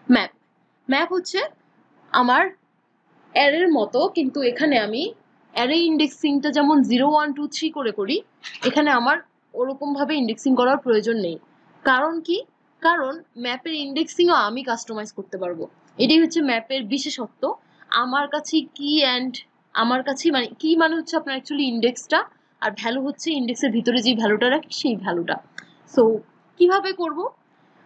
Map map হচ্ছে আমার অ্যারের মতো, কিন্তু এখানে আমি অ্যারে ইন্ডেক্সিংটা যেমন 0 1 2 3 করে করি, এখানে আমার ওরকম ভাবে ইন্ডেক্সিং করার প্রয়োজন নেই। কারণ কি? কারণ ম্যাপের ইন্ডেক্সিংও আমি কাস্টমাইজ করতে পারবো। এটাই হচ্ছে ম্যাপের বিশেষত্ব। আমার কাছে কি অ্যান্ড আমার কাছে মানে কি মানে হচ্ছে আপনার অ্যাকচুয়ালি ইন্ডেক্সটা, আর ভ্যালু হচ্ছে ইন্ডেক্সের ভিতরে যে ভ্যালুটা রাখি সেই ভ্যালুটা। সো কিভাবে করব?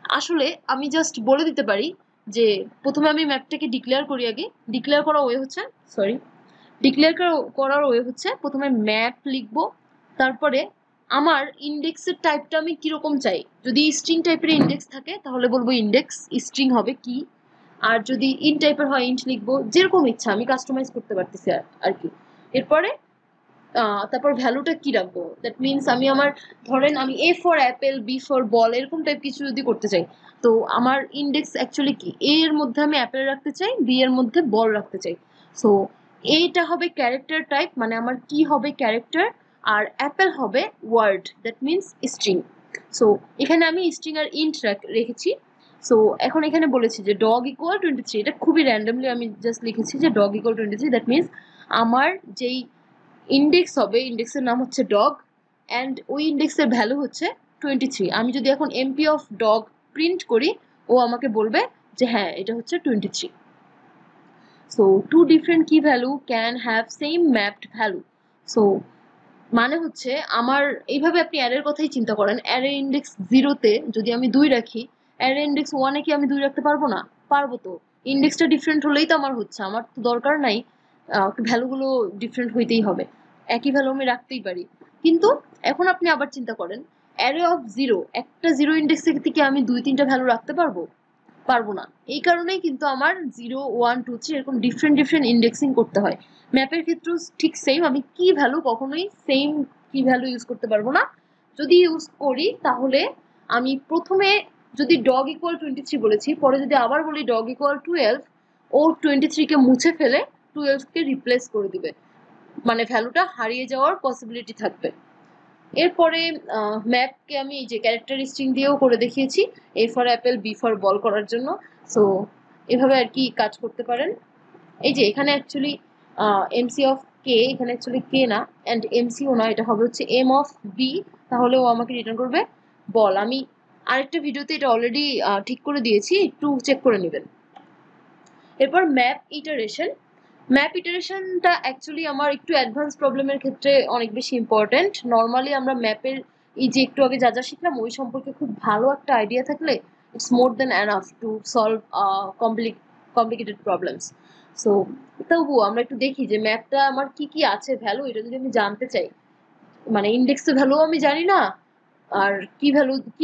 আসলে আমি জাস্ট বলে দিতে পারি যে প্রথমে আমি ম্যাপটাকে ডিক্লেয়ার করি। আগে ডিক্লেয়ার করা ওয়ে হচ্ছে ডিক্লেয়ার করার ওয়ে হচ্ছে প্রথমে ম্যাপ লিখবো, তারপরে আমার ইন্ডেক্সের টাইপটা আমি কিরকম চাই। যদি স্ট্রিং টাইপের ইন্ডেক্স থাকে তাহলে বলবো ইন্ডেক্স, স্ট্রিং হবে কি। আর যদি ইন্ট টাইপের হয় ইন্ট লিখবো, যেরকম ইচ্ছা আমি কাস্টমাইজ করতে পারতেছি আর কি। এরপরে তারপর ভ্যালুটা কি রাখবো, দ্যাট মিনস আমি আমার ধরেন আমি A for apple, B for ball এরকম টাইপ কিছু যদি করতে চাই, তো আমার ইন্ডেক্স অ্যাকচুয়ালি কি, এ এর মধ্যে আমি অ্যাপেল রাখতে চাই, বি এর মধ্যে বল রাখতে চাই। সো এইটা হবে ক্যারেক্টার টাইপ, মানে আমার কি হবে ক্যারেক্টার, আর অ্যাপেল হবে word, that means string. So এখানে আমি স্ট্রিং আর ইন্ট রেখেছি। সো এখন এখানে বলেছি যে ডগ ইকুয়াল 23, এটা খুবই র্যান্ডমলি আমি জাস্ট লিখেছি যে ডগ ইকুয়াল 23, দ্যাট মিনস আমার যেই ইন্ডেক্স হবে, ইন্ডেক্সের নাম হচ্ছে ডগ, অ্যান্ড ওই ইন্ডেক্সের ভ্যালু হচ্ছে 23। আমি যদি এখন এমপি অফ ডগ প্রিন্ট করি, ও আমাকে বলবে যে হ্যাঁ এটা হচ্ছে 23। সো টু ডিফারেন্ট কি value can have same mapped value. So মানে হচ্ছে আমার এইভাবে আপনি অ্যারের কথাই চিন্তা করেন, অ্যারে ইন্ডেক্স 0-তে যদি আমি 2 রাখি, অ্যারে ইন্ডেক্স 1-এ কি আমি 2 রাখতে পারবো না? পারবো তো। ইন্ডেক্সটা ডিফারেন্ট হলেই তো আমার হচ্ছে, আমার তো দরকার নাই ভ্যালুগুলো ডিফারেন্ট হইতেই হবে, একই ভ্যালু আমি রাখতেই পারি। কিন্তু এখন আপনি আবার চিন্তা করেন, অ্যারে অফ 0, একটা 0 ইন্ডেক্স থেকে কি আমি 2-3টা ভ্যালু রাখতে পারবো? পারবো না। এই কারণেই কিন্তু আমার 0 1 2 3 এরকম ডিফারেন্ট ডিফারেন্ট ইন্ডেক্সিং করতে হয়। ম্যাপের ক্ষেত্রেও ঠিক সেম, আমি কি ভ্যালু কখনোই সেম কি ভ্যালু ইউজ করতে পারবো না। যদি ইউজ করি তাহলে আমি প্রথমে যদি ডগ ইকুয়াল 23 বলেছি, পরে যদি আবার বলি ডগ ইকুয়াল 12, ও 23 কে মুছে ফেলে 12 কে রিপ্লেস করে দিবে, মানে ভ্যালুটা হারিয়ে যাওয়ার পসিবিলিটি থাকবে। এরপরে ম্যাপকে আমি এই যে ক্যারেক্টার স্ট্রিং দিয়েও করে দেখিয়েছি, A for apple, B for ball করার জন্য। সো এভাবে আর কি কাজ করতে পারেন। এই যে এখানে অ্যাকচুয়ালি এমসি অফ কে, এখানে অ্যাকচুয়ালি কে না, অ্যান্ড এমসিও না, এটা হবে হচ্ছে এম অফ বি, তাহলে ও আমাকে রিটার্ন করবে বল। আমি আরেকটা ভিডিওতে এটা অলরেডি ঠিক করে দিয়েছি, একটু চেক করে নেবেন। এরপর ম্যাপ ইটারেশনটা অ্যাকচুয়ালি আমার একটু অ্যাডভান্স প্রবলেমের ক্ষেত্রে অনেক বেশি ইম্পর্টেন্ট। নর্মালি আমরা ম্যাপের এই যে একটু আগে যা যা শিখলাম ওই সম্পর্কে খুব ভালো একটা আইডিয়া থাকলে it's more than enough to solve complicated problems. So তবুও আমরা একটু দেখি যে ম্যাপটা আমার কি কি আছে ভ্যালু, এটা যদি আমি জানতে চাই, মানে ইন্ডেক্সের ভ্যালু আমি জানি না, আর কি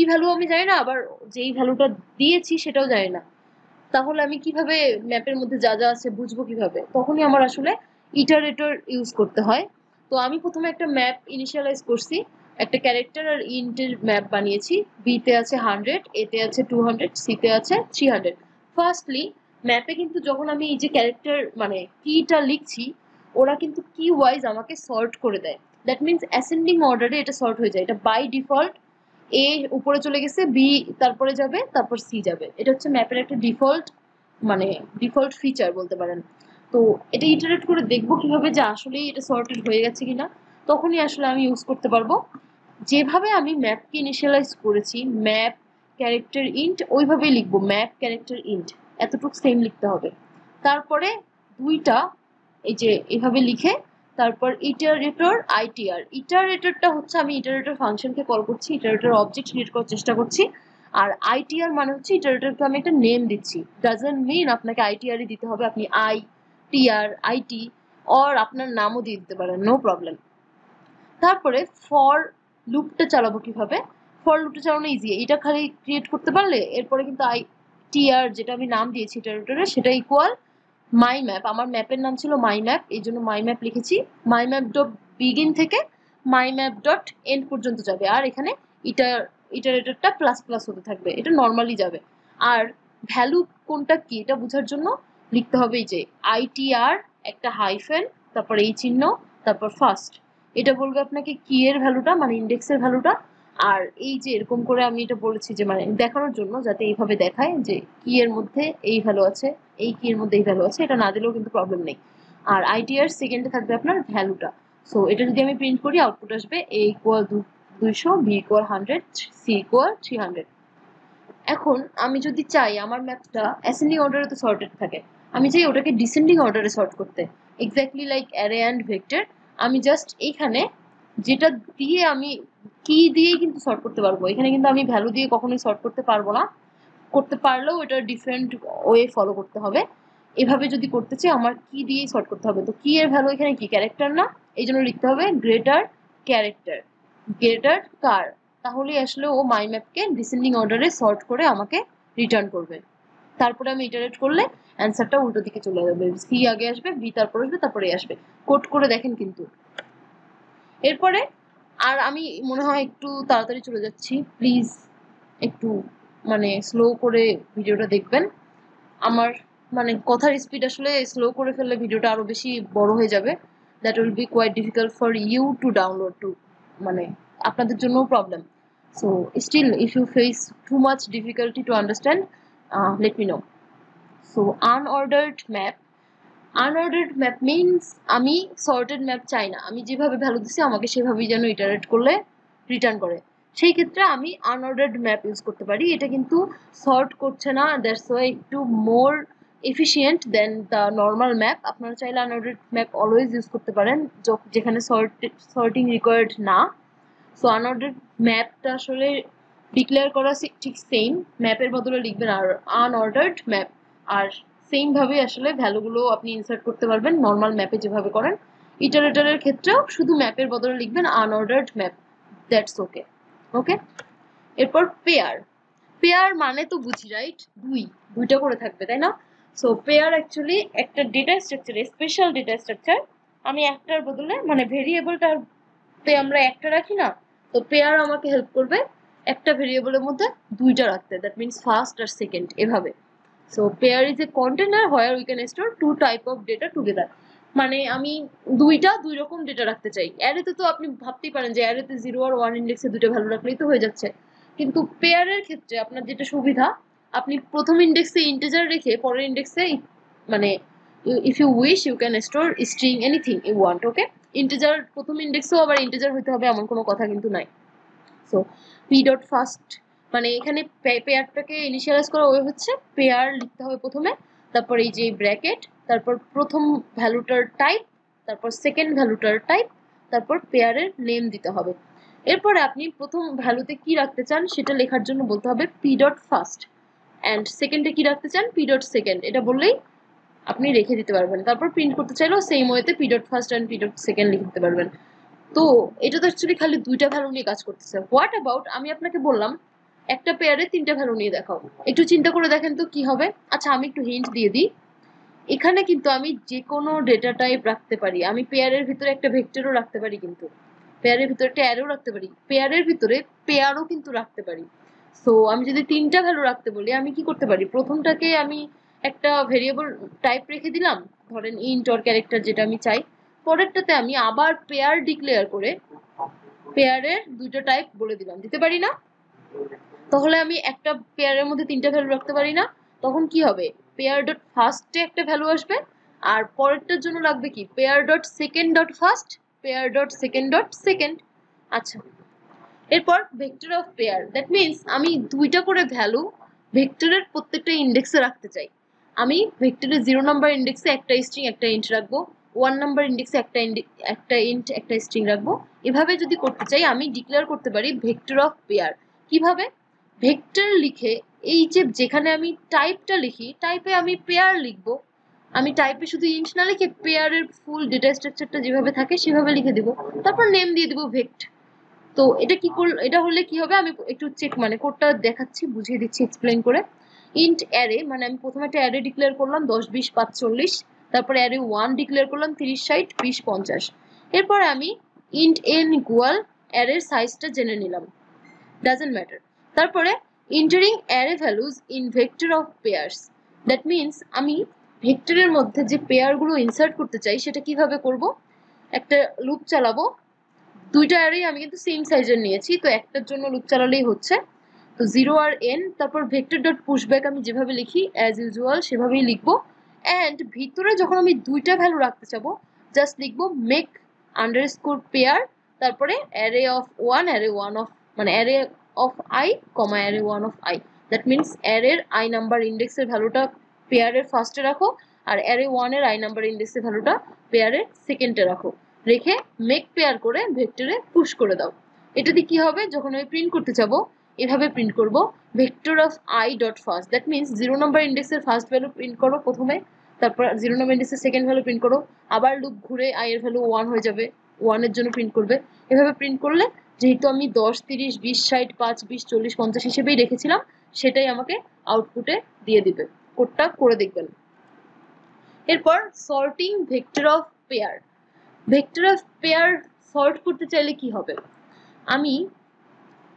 ভ্যালু আমি জানি না, আবার যেই ভ্যালুটা দিয়েছি সেটাও জানি না, তাহলে আমি কিভাবে ম্যাপের মধ্যে যা যা আছে বুঝবো কিভাবে? তখনই আমার আসলে ইটারেটর ইউজ করতে হয়। তো আমি প্রথমে একটা ম্যাপ ইনিশিয়ালাইজ করছি, একটা ক্যারেক্টার আর ইন্টের ম্যাপ বানিয়েছি। বি তে আছে 100, এ তে আছে 200, সি তে আছে 300। ফার্স্টলি ম্যাপে কিন্তু যখন আমি এই যে ক্যারেক্টার মানে কিটা লিখছি, ওরা কিন্তু কি ওয়াইজ আমাকে সর্ট করে দেয়, দ্যাট মিনস অ্যাসেন্ডিং অর্ডারে এটা সর্ট হয়ে যায়। এটা বাই ডিফল্ট এ উপরে চলে গেছে, বি তারপরে যাবে, তারপর সি যাবে। এটা হচ্ছে ম্যাপের একটা ডিফল্ট, মানে ডিফল্ট ফিচার বলতে পারেন। তো এটা ইটারেট করে দেখবো কিভাবে যে আসলেই এটা সর্টেড হয়ে গেছে কিনা, তখনই আসলে আমি ইউজ করতে পারবো। যেভাবে আমি ম্যাপকে ইনিশিয়ালাইজ করেছি, ম্যাপ ক্যারেক্টার ইন্ট, ওইভাবেই লিখবো ম্যাপ ক্যারেক্টার ইন্ট, এতটুকু সেম লিখতে হবে। তারপরে দুইটা এই যে এভাবে লিখে তারপর ইটারেটর আইটিআর, ইটারেটরটা হচ্ছে আমি ইটারেটর ফাংশনকে কল করছি, ইটারেটর অবজেক্ট ক্রিয়েট করার চেষ্টা করছি। আর আইটিআর মানে হচ্ছে ইটারেটরকে আমি একটা নেম দিচ্ছি, ডাজন্ট মিন আপনাকে আইটিআরই দিতে হবে, আপনি আই টিআর আইটি অর আপনার নামও দিয়ে দিতে পারেন, নো প্রবলেম। তারপরে ফর লুপটা চালাবো কিভাবে? ফর লুপটা চালানো ইজি, এটা খালি ক্রিয়েট করতে পারলে এরপরে কিন্তু আই টিআর যেটা আমি নাম দিয়েছি ইটারেটরে সেটা ইকুয়াল মাই ম্যাপ, আমার ম্যাপের নাম ছিল মাই ম্যাপ, এই জন্য মাই ম্যাপ লিখেছি। মাই ম্যাপ ডট বিগিন থেকে মাই ম্যাপ ডট এন্ড পর্যন্ত যাবে, আর এখানে ইটারেটরটা প্লাস প্লাস হতে থাকবে, এটা নর্মালি যাবে। আর ভ্যালু কোনটা কি এটা বোঝার জন্য লিখতে হবে এই যে আইটিআর একটা হাইফেন, তারপর এই চিহ্ন, তারপর ফার্স্ট, এটা বলবে আপনাকে কি এর ভ্যালুটা, মানে ইন্ডেক্সের ভ্যালুটা। আর এই যে এরকম করে আমি এটা বলেছি যে মানে দেখানোর জন্য, যাতে এইভাবে দেখায় যে কি এর মধ্যে এই ভ্যালু আছে, এই কি এর মধ্যে এই ভ্যালু আছে, এটা না দিলেও কিন্তু প্রবলেম নেই। আর আইটিআর সেকেন্ডে থাকবে আপনার ভ্যালুটা। সো এটা যদি আমি প্রিন্ট করি, আউটপুট আসবে a equal 200, b equal 100, c equal 300। এখন আমি যদি চাই আমার ম্যাপটা অ্যাসেন্ডিং অর্ডারে তো সর্টেড থাকে, আমি চাই ওটাকে ডিসেন্ডিং অর্ডারে সর্ট করতে, exactly like array and vector. আমি জাস্ট এইখানে যেটা দিয়ে আমি কি দিয়ে কিন্তু সর্ট করতে পারবো, এখানে কিন্তু আমি ভ্যালু দিয়ে কখনোই সর্ট করতে পারবো না। করতে পারলেও এটা ডিফারেন্ট ওয়ে ফলো করতে হবে। এভাবে যদি করতে চাই আমার কি দিয়েই সর্ট করতে হবে। তো কি এর ভ্যালু এখানে কি ক্যারেক্টার না, এই জন্য লিখতে হবে গ্রেটার ক্যারেক্টার, গ্রেটার কার, তাহলে আসলে ও মাই ম্যাপকে ডিসেন্ডিং অর্ডারে সর্ট করে আমাকে রিটার্ন করবে। তারপরে আমি ইটারেট করলে অ্যান্সারটা উল্টো দিকে চলে যাবে, সি আগে আসবে, বি তারপর আসবে, তারপরে আসবে। কোড করে দেখেন কিন্তু। এরপরে আর আমি মনে হয় একটু তাড়াতাড়ি চলে যাচ্ছি, প্লিজ একটু মানে স্লো করে ভিডিওটা দেখবেন। আমার মানে কথার স্পিড আসলে স্লো করে ফেললে ভিডিওটা আরো বেশি বড় হয়ে যাবে, that will be quite difficult for you to download to, মানে আপনাদের জন্য problem. So still if you face too much difficulty to understand, let me know. So unordered map, unordered map means আমি সর্টেড ম্যাপ চাই না, আমি যেভাবে value দিচ্ছি আমাকে সেভাবেই যেন ইটারেট করলে রিটার্ন করে। সেই ক্ষেত্রে আমি আনঅর্ডার্ড ম্যাপ ইউজ করতে পারি। এটা কিন্তু সর্ট করছে না, দ্যাটস ওয়াই একটু more efficient than the normal map. আপনারা চাইলে আনঅর্ডার্ড ম্যাপ অলওয়েজ ইউজ করতে পারেন যেখানে সর্টিং রিকোয়ার্ড না। সো আনঅর্ডার্ড ম্যাপটা আসলে ডিক্লেয়ার করা ঠিক সেম, ম্যাপের বদলে লিখবেন আর আনঅর্ডার্ড ম্যাপ, আর সেম ভাবে আসলে ভ্যালুগুলো আপনি ইনসার্ট করতে পারবেন নর্মাল ম্যাপে যেভাবে করেন। ইটারেটরের ক্ষেত্রেও শুধু ম্যাপের বদলে লিখবেন আনঅর্ডার্ড ম্যাপ, দ্যাটস ওকে। ওকে, এরপর পেয়ার। পেয়ার মানে তো বুঝি রাইট, দুইটা করে থাকবে তাই না? সো পেয়ার অ্যাকচুয়ালি একটা data structure, special data structure. আমি একটার বদলে মানে ভেরিয়েবলটার তে আমরা একটা রাখি না, তো পেয়ার আমাকে হেল্প করবে একটা ভেরিয়েবলের মধ্যে দুইটা রাখতে, দ্যাট মিনস ফার্স্ট আর সেকেন্ড এভাবে। So pair is a container where we can store two type of data together. মানে আমি দুই রকম ডেটা রাখতে চাই। অ্যারেতে তো আপনি ভাবতেই পারেন যে অ্যারেতে 0 আর 1 ইন্ডেক্সে দুটো ভ্যালু রাখলেই তো হয়ে যাচ্ছে, কিন্তু পেয়ারের ক্ষেত্রে আপনার যেটা সুবিধা, আপনি প্রথম ইন্ডেক্সে ইন্টিজার রেখে পরের ইন্ডেক্সে মানে if you wish you can store string anything you want, okay? Integer প্রথম ইন্ডেক্সেও আবার ইন্টিজার হতে হবে এমন কোনো কথা কিন্তু নাই। সো p ডট ফার্স্ট মানে এখানে পেয়ারটাকে ইনিশিয়ালাইজ করা ওয়ে হচ্ছে পেয়ার লিখতে হবে প্রথমে, তারপর এই যে ব্র্যাকেট, তারপর প্রথম ভ্যালুটার টাইপ, তারপর সেকেন্ড ভ্যালুটার টাইপ, তারপর পেয়ারের নেম দিতে হবে। এরপরে আপনি প্রথম ভ্যালুতে কি রাখতে চান সেটা লেখার জন্য বলতে হবে p ডট ফার্স্ট, অ্যান্ড সেকেন্ডে কি রাখতে চান p ডট সেকেন্ড, এটা বললেই আপনি রেখে দিতে পারবেন। তারপর প্রিন্ট করতে চাইলেও সেম ওয়েতে p dot first and p dot second লিখে দিতে পারবেন। তো এটা তো অ্যাকচুয়ালি খালি দুইটা ভ্যালু নিয়ে কাজ করতেছে। হোয়াট অ্যাবাউট আমি আপনাকে বললাম একটা পেয়ারে তিনটা ভ্যালু নিয়ে দেখাও, একটু চিন্তা করে দেখেন তো কি হবে। আচ্ছা আমি একটু হিন্ট দিয়ে দিই, এখানে কিন্তু আমি যে কোনো ডেটা টাইপ রাখতে পারি, আমি পেয়ারের ভিতরে একটা ভেক্টরও রাখতে পারি, কিন্তু পেয়ারের ভিতরে একটা অ্যারো রাখতে পারি, পেয়ারের ভিতরে পেয়ারও কিন্তু রাখতে পারি। সো আমি যদি তিনটা ভ্যালু রাখতে বলি আমি কি করতে পারি, প্রথমটাকে আমি একটা ভেরিয়েবল টাইপ রেখে দিলাম, ধরেন ইন্ট অর ক্যারেক্টার যেটা আমি চাই, পরেরটাতে আমি আবার পেয়ার ডিক্লেয়ার করে পেয়ারের দুইটা টাইপ বলে দিলাম, দিতে পারি না? তাহলে আমি একটা পেয়ারের মধ্যে তিনটা ভ্যালু রাখতে পারি না? তখন কি হবে, পেয়ার ডট ফার্স্টে একটা ভ্যালু আসবে, আর পরেরটার জন্য লাগবে কি pair dot second dot first, pair dot second dot second. আচ্ছা এরপর vector of pair, that means আমি দুইটা করে ভ্যালু ভেক্টরের প্রত্যেকটা ইন্ডেক্সে রাখতে চাই। আমি ভেক্টরের 0 নাম্বার ইন্ডেক্সে একটা স্ট্রিং একটা ইন্ট রাখবো, 1 নাম্বার ইন্ডেক্সে একটা ইন্ট একটা স্ট্রিং রাখবো। এভাবে যদি করতে চাই আমি ডিক্লেয়ার করতে পারি ভেক্টর অফ পেয়ার। কিভাবে? ভেক্টর লিখে এই যে যেখানে আমি টাইপটা লিখি, টাইপে আমি পেয়ার লিখবো, আমি টাইপে শুধু ইন্ট না লিখে পেয়ারের ফুল ডেটা স্ট্রাকচারটা যেভাবে থাকে সেভাবে লিখে দিব, তারপর নেম দিয়ে দিব ভেক্ট। তো এটা কি এটা হলে কি হবে, আমি একটু চেক মানে কোডটা দেখাচ্ছি, বুঝিয়ে দিচ্ছি এক্সপ্লেইন করে। ইন্ট অ্যারে মানে আমি প্রথমে একটা অ্যারে ডিক্লেয়ার করলাম 10 20 5 40, তারপরে অ্যারে 1 ডিক্লেয়ার করলাম 30 60 20 50, এরপর আমি ইন্ট n ইকুয়াল অ্যারের সাইজটা জেনে নিলাম, ডাজন্ট ম্যাটার। তারপরে entering array values in vector of pairs, that means আমি ভেক্টরের মধ্যে যে পেয়ারগুলো ইনসার্ট করতে চাই সেটা কিভাবে করব, একটা লুপ চালাবো, দুইটা অ্যারে আমি কিন্তু সেম সাইজের নিয়েছি, তো একটার জন্য লুপ চালালেই হচ্ছে। তো 0 আর n, তারপর ভেক্টর ডট পুশব্যাক আমি যেভাবে লিখি অ্যাজ ইউজুয়াল সেভাবেই লিখবো। অ্যান্ড ভিতরে যখন আমি দুইটা ভ্যালু রাখতে চাবো জাস্ট লিখবো মেক আন্ডারস্কোর পেয়ার, তারপরে অ্যারে অফ 1 অ্যারে 1 অফ মানে array of i comma array 1 of i। That means অ্যারের i নাম্বার ইন্ডেক্সের ভ্যালুটা পেয়ারের ফার্স্টে রাখো, আর অ্যারে 1 এর i নাম্বার ইন্ডেক্সের ভ্যালুটা পেয়ারের সেকেন্ডে রাখো, রেখে মেক পেয়ার করে ভেক্টরে পুশ করে দাও। এটা দিয়ে কি হবে, যখন আমি প্রিন্ট করতে যাবো এভাবে প্রিন্ট করব vector of i dot first. That means 0 number ইন্ডেক্সের ফার্স্ট ভ্যালু প্রিন্ট করো প্রথমে, তারপর 0 নাম্বার ইন্ডেক্সের সেকেন্ড ভ্যালু প্রিন্ট করো, আবার লুপ ঘুরে i এর ভ্যালু 1 হয়ে যাবে, 1 এর জন্য প্রিন্ট করবে। এভাবে প্রিন্ট করলে যেহেতু আমি 10 30 20 60 5 20 40 50 হিসেবেই রেখেছিলাম সেটাই আমাকে আউটপুটে দিয়ে দিবে। কোডটা করে দেখবেন। এরপর sorting vector of pair. Vector of pair sort করতে চাইলে কি হবে, আমি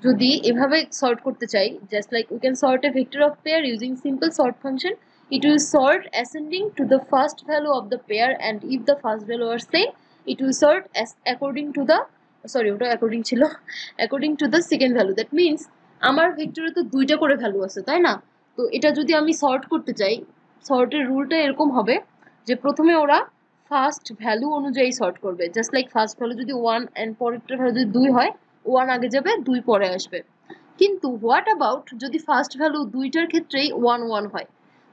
যদি এভাবে সর্ট করতে চাই, just like we can sort A vector of pair using simple sort function. It will sort ascending to the first value of the pair, and if the first value are same it will sort as according to the ওটা according ছিল according to the second value. That means আমার ভেক্টরে তো দুইটা করে value আছে তাই না, তো এটা যদি আমি সর্ট করতে চাই সর্টের রুলটা এরকম হবে যে প্রথমে ওরা ফার্স্ট ভ্যালু অনুযায়ী সর্ট করবে, জাস্ট লাইক ফার্স্ট ভ্যালু যদি 1 এন্ড পরেরটা ভ্যালু যদি 2 হয় 1 আগে যাবে 2 পরে আসবে। কিন্তু হোয়াট অ্যাবাউট যদি ফার্স্ট ভ্যালু দুইটার ক্ষেত্রেই 1 1 হয়,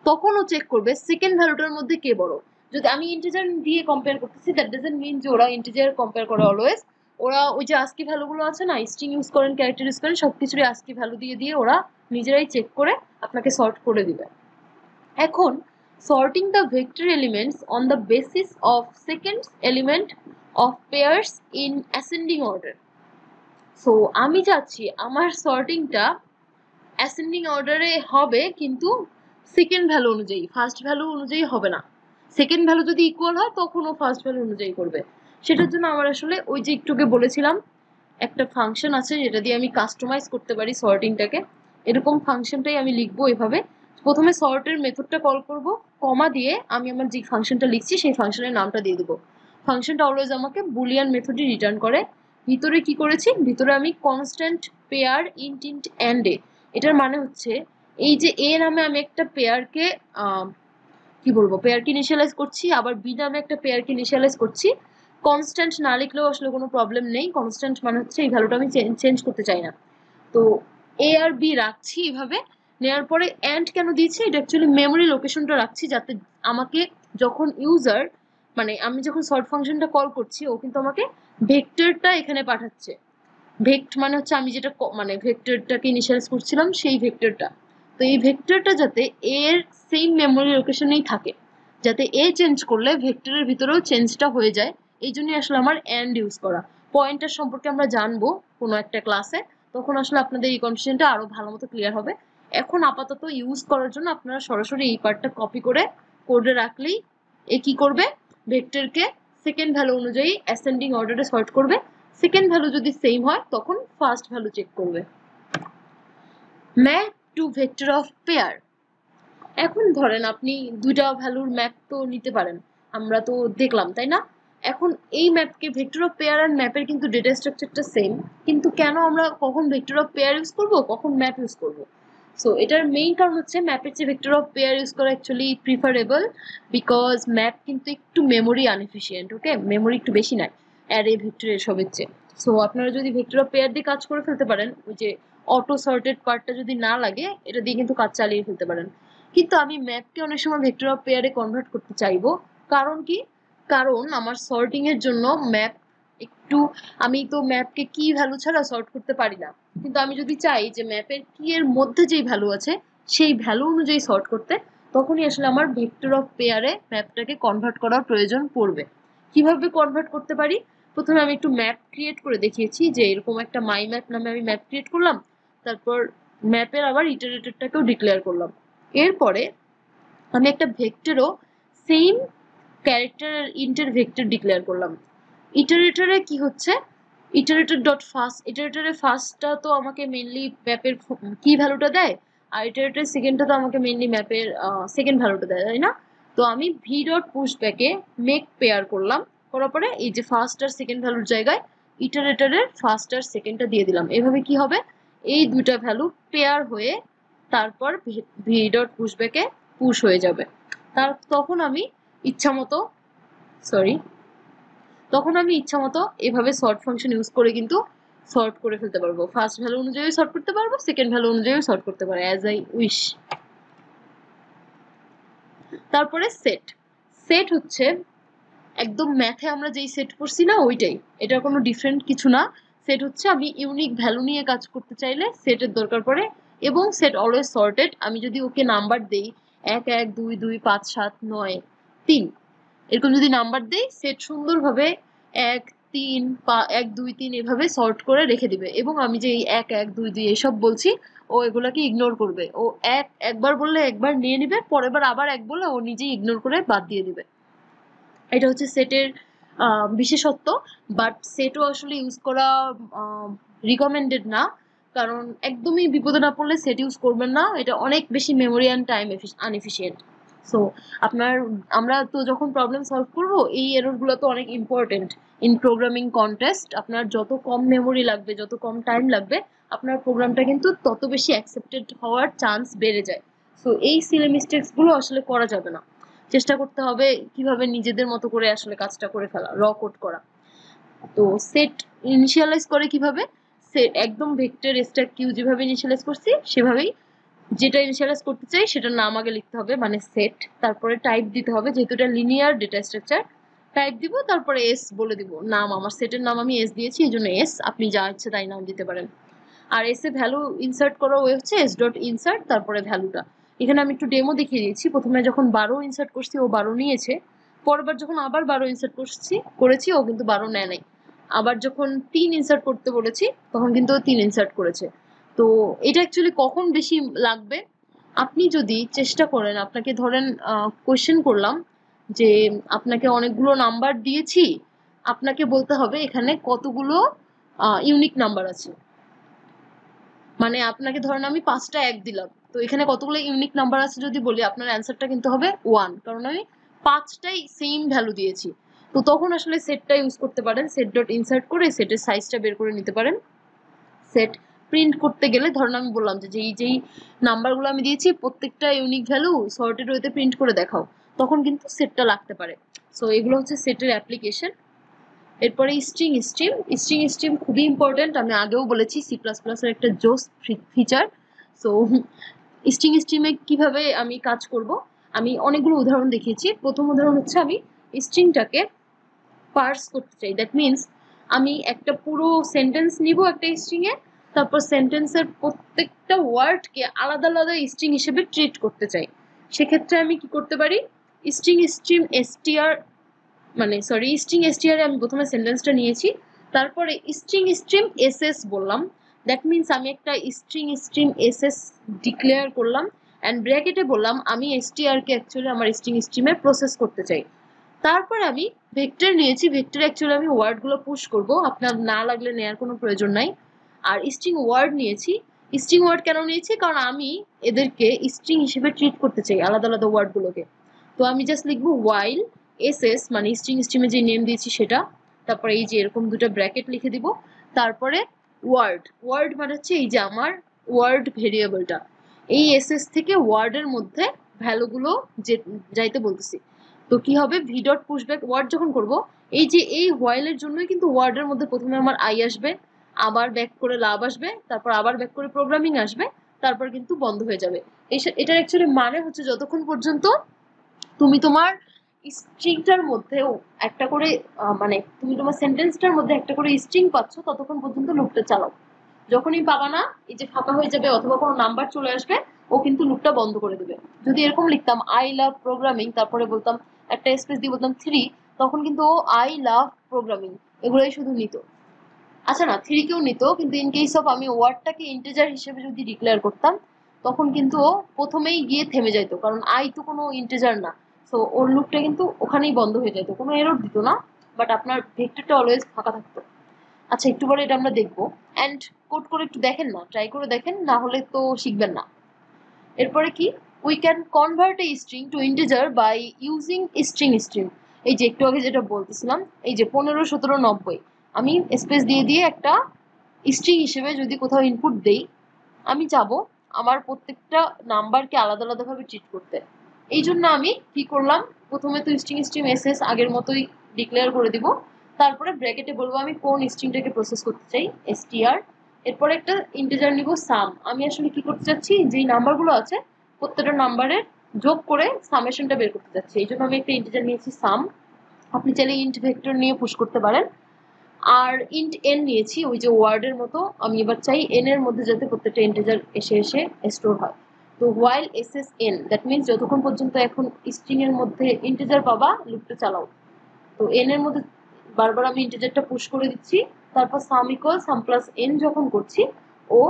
তখন ও চেক করবে সেকেন্ড ভ্যালুটার মধ্যে কে বড়। যদি আমি ইন্টিজার দিয়ে কম্পেয়ার করতেছি দ্যাট ডাজন্ট মিন যে ওরা ইন্টিজার কম্পেয়ার করে অলওয়েজ, ওরা ওই যে আস্কি ভ্যালুগুলো আছে না, স্ট্রিং ইউজ করেন ক্যারেক্টার ইউজ করেন সবকিছুরই আস্কি ভ্যালু দিয়ে দিয়ে ওরা নিজেরাই চেক করে আপনাকে সর্ট করে দিবে। এখন sorting the vector elements on the basis of second element of pairs in ascending order. So আমি চাচ্ছি আমার সর্টিংটা অ্যাসেন্ডিং অর্ডারে হবে কিন্তু সেকেন্ড ভ্যালু অনুযায়ী, ফার্স্ট ভ্যালু অনুযায়ী হবে না। সেকেন্ড ভ্যালু যদি ইকুয়াল হয় তখন ও ফার্স্ট ভ্যালু অনুযায়ী করবে। সেটার জন্য আমার আসলে ওই যে একটুকে বলেছিলাম একটা ফাংশন আছে যেটা দিয়ে আমি কাস্টমাইজ করতে পারি সর্টিংটাকে, এরকম ফাংশনটাই আমি লিখবো এভাবে। প্রথমে সর্টের মেথডটা কল করব, কমা দিয়ে আমি আমার যে ফাংশনটা লিখছি সেই ফাংশনের নামটা দিয়ে দেবো। ফাংশনটা অলওয়েজ আমাকে বুলিয়ান মেথডই রিটার্ন করে। ভিতরে কি করেছি, ভিতরে আমি constant pair int int and a, এটার মানে হচ্ছে এই যে এ নামে আমি একটা পেয়ারকে কি বলবো পেয়ারকে ইনিশিয়ালাইজ করছি, আবার বি নামে একটা পেয়ারকে ইনিশিয়ালাইজ করছি। কনস্ট্যান্ট না লিখলেও আসলে কোনো প্রবলেম নেই, কনস্ট্যান্ট মানে হচ্ছে এই ভ্যালুটা আমি চেঞ্জ করতে চাই না। তো এ আর বি রাখছি এভাবে, নেওয়ার পরে এন্ড কেন দিয়েছি, এটা অ্যাকচুয়ালি মেমোরি লোকেশনটা রাখছি যাতে আমাকে যখন ইউজার মানে আমি যখন সর্ট ফাংশনটা কল করছি ও কিন্তু আমাকে ভেক্টরটা এখানে পাঠাচ্ছে। ভেক্ট মানে হচ্ছে আমি যেটা মানে ভেক্টরটাকে ইনিশিয়ালাইজ করছিলাম সেই ভেক্টরটা। তো এই ভেক্টরটা যাতে এর সেম মেমোরি লোকেশনেই থাকে, যাতে এ চেঞ্জ করলে ভেক্টরের ভিতরেও চেঞ্জটা হয়ে যায়, এই জন্যই আসলে আমার এন্ড ইউজ করা। পয়েন্টার সম্পর্কে আমরা জানবো কোনো একটা ক্লাসে, তখন আসলে আপনাদের এই কনফিউশনটা আরো ভালো মতো ক্লিয়ার হবে। এখন আপাতত ইউজ করার জন্য আপনারা সরাসরি এই পার্টটা কপি করে কোডে রাখলেই এ কি করবে, ভেক্টরকে সেকেন্ড ভ্যালু অনুযায়ী অ্যাসেন্ডিং অর্ডারে সর্ট করবে। সেকেন্ড ভ্যালু যদি সেম হয় তখন ফার্স্ট ভ্যালু চেক করবে। Map to vector of pair. এখন ধরেন আপনি দুইটা ভ্যালুর ম্যাপ তো নিতে পারেন, আমরা তো দেখলাম তাই না। এখন এই ম্যাপকে ভেক্টর অফ পেয়ার আর ম্যাপের কিন্তু ডেটা স্ট্রাকচারটা সেম, কিন্তু কেন আমরা কখন ভেক্টর অফ পেয়ার ইউজ করব কখন ম্যাপ ইউজ করব। সো এটার মেইন কারণ হচ্ছে ম্যাপের চেয়ে ভেক্টর অফ পেয়ার ইউজ করা অ্যাকচুয়ালি প্রিফারেবল, বিকজ ম্যাপ কিন্তু একটু মেমোরি আনএফিশিয়েন্ট, ওকে মেমোরি একটু বেশি নেয় অ্যারে ভেক্টর এসবের চেয়ে। সো আপনারা যদি ভেক্টর অফ পেয়ার দিয়ে কাজ করে ফেলতে পারেন, ওই যে অটো সর্টেড পার্টটা যদি না লাগে এটা দিয়ে কিন্তু কাজ চালিয়ে ফেলতে পারেন। কিন্তু আমি ম্যাপকে অনেক সময় ভেক্টর অফ পেয়ারে কনভার্ট করতে চাইবো, কারণ কি, কারণ আমার সর্টিং এর জন্য ম্যাপ একটু, আমি তো ম্যাপকে কি ভ্যালু ছাড়া সর্ট করতে পারি না, কিন্তু আমি যদি চাই যে ম্যাপের কি এর মধ্যে যেই ভ্যালু আছে সেই ভ্যালু অনুযায়ী সর্ট করতে, তখনই আসলে আমার ভেক্টর অফ পেয়ারে ম্যাপটাকে কনভার্ট করার প্রয়োজন পড়বে। কিভাবে কনভার্ট করতে পারি, প্রথমে আমি একটু ম্যাপ ক্রিয়েট করে দেখিয়েছি যে এরকম একটা মাই ম্যাপ নামে আমি ম্যাপ ক্রিয়েট করলাম, তারপর ম্যাপের আবার ইটারেটরটাকেও ডিক্লেয়ার করলাম। এরপরে আমি একটা ভেক্টরও সেম ক্যারেক্টার আর ইন্টের ভেক্টর ডিক্লেয়ার করলাম। ইটারেটরে কি হচ্ছে, ইটারেটর ডট ফার্স্ট, ইটারেটরের ফার্স্টটা তো আমাকে মেইনলি ম্যাপের কি ভ্যালুটা দেয়, আর ইটারেটরের সেকেন্ডটা তো আমাকে মেইনলি ম্যাপের সেকেন্ড ভ্যালুটা দেয় তাই না। তো আমি ভি ডট পুশ ব্যাকে মেক পেয়ার করলাম, করার পরে এই যে ফার্স্ট আর সেকেন্ড ভ্যালুর জায়গায় ইটারেটরের ফার্স্ট আর সেকেন্ডটা দিয়ে দিলাম। এভাবে কি হবে, এই দুইটা ভ্যালু পেয়ার হয়ে তারপর ভি ডট পুশব্যাকে পুশ হয়ে যাবে। তখন আমি ইচ্ছামতো এভাবে সর্ট ফাংশন ইউজ করে কিন্তু সর্ট করে ফেলতে পারবো। ফার্স্ট ভ্যালু অনুযায়ী সর্ট করতে পারবো, সেকেন্ড ভ্যালু অনুযায়ী সর্ট করতে পারবো, অ্যাজ আই উইশ। তারপরে সেট। সেট হচ্ছে একদম ম্যাথে আমরা যেই সেট করছি না ওইটাই, এটা কোনো ডিফারেন্ট কিছু না। সেট হচ্ছে আমি ইউনিক ভ্যালু নিয়ে কাজ করতে চাইলে সেটের দরকার পড়ে, এবং সেট অলওয়েজ সর্টেড। আমি যদি ওকে নাম্বার দেই 1 1 2 2 5 7 9 3 এরকম যদি নাম্বার দেই, সেট সুন্দরভাবে 1 3 1 2 3 এভাবে সর্ট করে রেখে দিবে। এবং আমি যে 1 1 2 2 এসব বলছি ও এগুলাকে ইগনোর করবে। ও একবার বললে একবার নিয়ে নিবে, পরের বার আবার এক বললে ও নিজেই ইগনোর করে বাদ দিয়ে দিবে। এটা হচ্ছে সেটের বিশেষত্ব। বাট সেটও আসলে ইউজ করা রিকমেন্ডেড না, কারণ একদমই বিপদে না পড়লে সেট ইউজ করবেন না, এটা অনেক বেশি মেমোরি অ্যান্ড টাইম আনএফিশিয়েন্ট। সো আমরা তো যখন প্রবলেম সলভ করব, এই এররগুলো তো অনেক ইম্পর্টেন্ট ইন প্রোগ্রামিং কন্টেস্ট। আপনার যত কম মেমোরি লাগবে, যত কম টাইম লাগবে, আপনার প্রোগ্রামটা কিন্তু তত বেশি অ্যাকসেপ্টেড হওয়ার চান্স বেড়ে যায়। সো এই সিলি মিস্টেক্সগুলো আসলে করা যাবে না। চেষ্টা করতে হবে কিভাবে নিজেদের মতো করে আসলে কাজটা করে ফেলা, র কোড করা। তো সেট ইনিশিয়ালাইজ করে কিভাবে, সেট একদম ভেক্টর স্ট্যাক কিউ যেভাবে ইনিশিয়ালাইজ করছি সেভাবেই যেটা ইনিশিয়ালাইজ করতে চাই সেটার নাম আগে লিখতে হবে, মানে সেট। তারপরে টাইপ দিতে হবে, যেহেতু এটা লিনিয়ার ডেটা স্ট্রাকচার, টাইপ দিব, তারপরে এস বলে দিব নাম। আমার সেটের নাম আমি এস দিয়েছি, এই জন্য এস। আপনি যা ইচ্ছে তাই নাম দিতে পারেন। আর এস এ ভ্যালু ইনসার্ট করা ওয়ে হচ্ছে এস ডট ইনসার্ট, তারপরে ভ্যালুটা। এখানে আমি একটু ডেমো দেখিয়ে দিচ্ছি। প্রথমে যখন 12 ইনসার্ট করছি ও 12 নিয়েছে, পরবার যখন আবার 12 ইনসার্ট করেছি ও কিন্তু 12 নেয় নাই। আবার যখন 3 ইনসার্ট করতে বলেছি তখন কিন্তু 3 ইনসার্ট করেছে। তো এটা অ্যাকচুয়ালি কখন বেশি লাগবে, আপনি যদি চেষ্টা করেন, আপনাকে ধরেন কোয়েশ্চেন করলাম যে আপনাকে অনেকগুলো নাম্বার দিয়েছি, আপনাকে বলতে হবে এখানে কতগুলো ইউনিক নাম্বার আছে। মানে আপনাকে ধরেন আমি 5টা 1 দিলাম, তো এখানে কতগুলো ইউনিক নাম্বার আছে যদি বলি, আপনার অ্যান্সারটা কিন্তু হবে 1, কারণ আমি 5টাই সেম ভ্যালু দিয়েছি। তো তখন আসলে সেটটা ইউজ করতে পারেন, সেট ডট ইনসার্ট করে সেটের সাইজটা বের করে নিতে পারেন। সেট প্রিন্ট করতে গেলে ধরেন আমি বললাম যে যেই নাম্বারগুলো আমি দিয়েছি প্রত্যেকটা ইউনিক ভ্যালু সর্টেড ওয়েতে প্রিন্ট করে দেখাও, তখন কিন্তু সেটটা লাগতে পারে। সো এগুলো হচ্ছে সেটের অ্যাপ্লিকেশন। এরপরে স্ট্রিং খুবই ইম্পর্টেন্ট, আমি আগেও বলেছি সি প্লাস প্লাসের একটা জোস ফিচার। সো স্ট্রিমে কিভাবে আমি কাজ করব, আমি অনেকগুলো উদাহরণ দেখিয়েছি। প্রথম উদাহরণ হচ্ছে আমি স্ট্রিংটাকে পার্স করতে চাই। দ্যাট মিনস আমি একটা পুরো সেন্টেন্স নিব একটা স্ট্রিংয়ে, তারপর সেন্টেন্সের প্রত্যেকটা ওয়ার্ডকে আলাদা আলাদা স্ট্রিং হিসেবে ট্রিট করতে চাই। সেক্ষেত্রে আমি কি করতে পারি, স্ট্রিং এসটিআর আমি প্রথমে সেন্টেন্সটা নিয়েছি, তারপরে স্ট্রিং এসএস বললাম। দ্যাট মিনস আমি একটা স্ট্রিং এসএস ডিক্লেয়ার করলাম, অ্যান্ড ব্র্যাকেটে বললাম আমি এসটিআরকে অ্যাকচুয়ালি আমার স্ট্রিমে প্রসেস করতে চাই। তারপর আমি ভেক্টর নিয়েছি, ভেক্টর অ্যাকচুয়ালি আমি ওয়ার্ডগুলো পুশ করব, আপনার না লাগলে নেওয়ার কোনো প্রয়োজন নাই। আর স্ট্রিং ওয়ার্ড নিয়েছি। স্ট্রিং ওয়ার্ড কেন নিয়েছি, কারণ আমি এদেরকে স্ট্রিং হিসেবে ট্রিট করতে চাই, আলাদা আলাদা ওয়ার্ডগুলোকে। তো আমি জাস্ট লিখবো ওয়াইল এসএস, মানে স্ট্রিমে যে নেম দিয়েছি সেটা, তারপরে এই যে এরকম দুটো ব্র্যাকেট লিখে দিব, তারপরে ওয়ার্ড মানে হচ্ছে এই যে আমার ওয়ার্ড ভেরিয়েবলটা, এই এসএস থেকে ওয়ার্ডের মধ্যে ভ্যালুগুলো যাইতে বলতেছি। তো কি হবে, ভি ডট পুশব্যাক ওয়ার্ড যখন করব, এই যে এই হোয়াইলের জন্যই কিন্তু ওয়ার্ডের মধ্যে প্রথমে আমার আই আসবে, আবার ব্যাক করে লাভ আসবে, তারপর আবার ব্যাক করে প্রোগ্রামিং আসবে, তারপর কিন্তু বন্ধ হয়ে যাবে। এটার অ্যাকচুয়ালি মানে হচ্ছে যতক্ষণ পর্যন্ত তুমি তোমার স্ট্রিংটার মধ্যেও একটা করে মানে তুমি তোমার সেন্টেন্সটার মধ্যে একটা করে স্ট্রিং পাচ্ছ, ততক্ষণ পর্যন্ত লুপটা চালাও। যখনই পাবা না, এই যে ফাঁকা হয়ে যাবে অথবা কোনো নাম্বার চলে আসবে, ও কিন্তু লুপটা বন্ধ করে দেবে। যদি এরকম লিখতাম আই লাভ প্রোগ্রামিং, তারপরে বলতাম একটা স্পেস দিয়ে বলতাম 3, তখন কিন্তু ও আই লাভ প্রোগ্রামিং এগুলোই শুধু নিত। আচ্ছা না, 3 কেও নিত, কিন্তু ইন কেস অফ আমি ওয়ার্ডটাকে ইন্টিজার হিসেবে যদি ডিক্লেয়ার করতাম, তখন কিন্তু ও প্রথমেই গিয়ে থেমে যাইতো, কারণ আই তো কোনো ইন্টিজার না। সো ওর লুপটা কিন্তু ওখানেই বন্ধ হয়ে যেত, কোনো এরর দিত না, বাট আপনার ভেক্টরটা অলওয়েজ ফাঁকা থাকতো। আচ্ছা, একটু পরে এটা আমরা দেখবো, অ্যান্ড কোড করে একটু দেখেন না, ট্রাই করে দেখেন, না হলে তো শিখবেন না। এরপরে কি, we can convert a string to integer by using string. এই যে একটু আগে যেটা বলতেছিলাম, এই যে 15 17 90, আমি স্পেস দিয়ে দিয়ে একটা স্ট্রিং হিসেবে যদি কোথাও ইনপুট দেই, আমি চাবো আমার প্রত্যেকটা নাম্বারকে আলাদা আলাদাভাবে ট্রিট করতে। এই জন্য আমি কি করলাম, প্রথমে তো স্ট্রিং এসএস আগের মতোই ডিক্লেয়ার করে দিব, তারপরে ব্র্যাকেটে বলবো আমি কোন স্ট্রিংটাকে প্রসেস করতে চাই, str, এরপরে একটা ইন্টিজার নিব সাম। আমি আসলে কি করতে চাচ্ছি, যেই নাম্বারগুলো আছে প্রত্যেকটা নাম্বারের যোগ করে সামেশনটা বের করতে চাচ্ছি, এই জন্য আমি একটা ইন্টিজার নিয়েছি সাম। আপনি চাইলে ইন্ট ভেক্টর নিয়ে পুশ করতে পারেন। আর ইন্ট এন নিয়েছি, ওই যে ওয়ার্ডের মতো। আমি এবার চাই এন এর মধ্যে যাতে প্রত্যেকটা ইন্টিজার এসে এসে স্টোর হয়। তো while ss n, that means যতক্ষণ পর্যন্ত এখন স্ট্রিং এর মধ্যে ইন্টিজার পাবা লুপটা চালাও। তো n এর মধ্যে বারবার আমি ইন্টিজারটা পুশ করে দিচ্ছি, তারপর সাম ইকুয়াল সাম প্লাস n যখন করছি, ও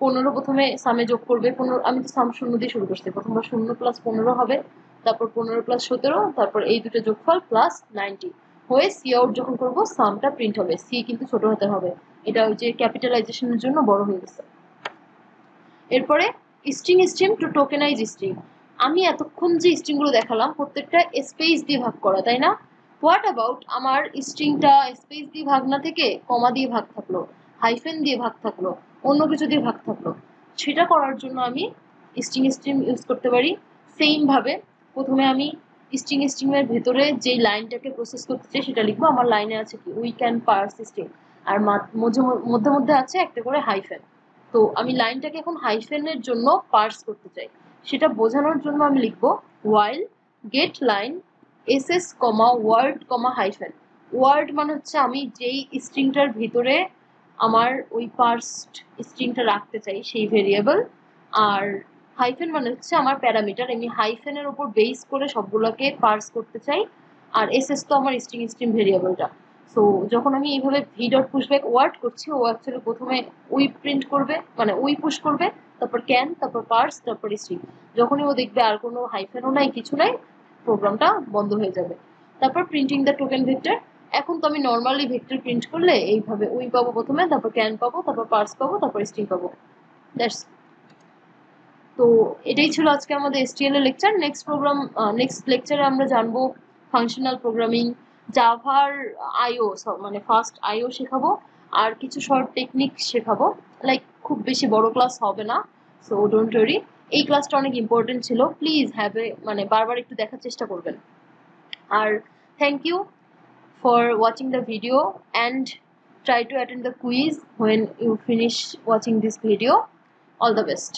15 প্রথমে সামে যোগ করবে। 15, আমি তো সাম 0 দিয়ে শুরু করছি, প্রথমবার 0 প্লাস 15 হবে, তারপর 15 প্লাস 17, তারপর এই দুটো যোগফল প্লাস 90 হয়ে সি আউট যখন করবো সামটা প্রিন্ট হবে। সি কিন্তু ছোট হতে হবে, এটা ওই যে ক্যাপিটালাইজেশনের জন্য বড় হয়ে গেছে। এরপরে স্ট্রিং টু টোকেনাইজ স্ট্রিং। আমি এতক্ষণ যে স্ট্রিংগুলো দেখালাম প্রত্যেকটা স্পেস দিয়ে ভাগ করা, তাই না? হোয়াট অ্যাবাউট আমার স্ট্রিংটা স্পেস দিয়ে ভাগ না থেকে কমা দিয়ে ভাগ থাকলো, হাইফেন দিয়ে ভাগ থাকলো, অন্য কিছু দিয়ে ভাগ থাকলো? সেটা করার জন্য আমি স্ট্রিং ইউজ করতে পারি। সেম ভাবে প্রথমে আমি স্ট্রিং এর ভেতরে যেই লাইনটাকে প্রসেস করতে চাই সেটা লিখবো। আমার লাইনে আছে কি, উই ক্যান পার্স স্ট্রিং, আর মধ্যে মধ্যে আছে একটা করে হাইফেন। তো আমি লাইনটাকে এখন হাইফেনের জন্য পার্স করতে চাই, সেটা বোঝানোর জন্য আমি লিখবো while get line ss, word, hyphen. Word মানে হচ্ছে আমি যেই স্ট্রিংটার ভিতরে আমার ওই পার্সড স্ট্রিংটা রাখতে চাই সেই ভেরিয়েবল, আর হাইফেন মানে হচ্ছে আমার প্যারামিটার, আমি হাইফেনের উপর বেস করে সবগুলোকে পার্স করতে চাই। আর ss তো আমার স্ট্রিং ভেরিয়েবলটা। সো যখন আমি এইভাবে ভি ডট পুশব্যাক ওয়ার্ড করছি, ও অ্যাকচুয়ালি প্রথমে উই প্রিন্ট করবে, মানে উই পুশ করবে, তারপর ক্যান, তারপর পার্স, তারপর স্ট্রিং। যখনই ও দেখবে আর কোনো হাইফেনও নাই, কিছু নাই, প্রোগ্রামটা বন্ধ হয়ে যাবে। তারপর প্রিন্টিং দ্য টোকেন ভেক্টর। এখন তো আমি নর্মালি ভেক্টর প্রিন্ট করলে এইভাবে উই পাবো প্রথমে, তারপর ক্যান পাবো, তারপর পার্স পাবো, তারপর স্ট্রিং পাবো। দ্যাটস। তো এটাই ছিল আজকে আমাদের STL এর লেকচার। নেক্সট লেকচারে আমরা জানবো ফাংশনাল প্রোগ্রামিং, জাভার আইও, মানে ফাস্ট আইও শেখাবো, আর কিছু শর্ট টেকনিক শেখাবো। লাইক খুব বেশি বড় ক্লাস হবে না, সো ডোন্ট ওয়ারি। এই ক্লাসটা অনেক ইম্পর্টেন্ট ছিল, প্লিজ মানে বারবার একটু দেখার চেষ্টা করবেন। আর thank you for watching the video, and try to attend the quiz when you finish watching this video. All the best.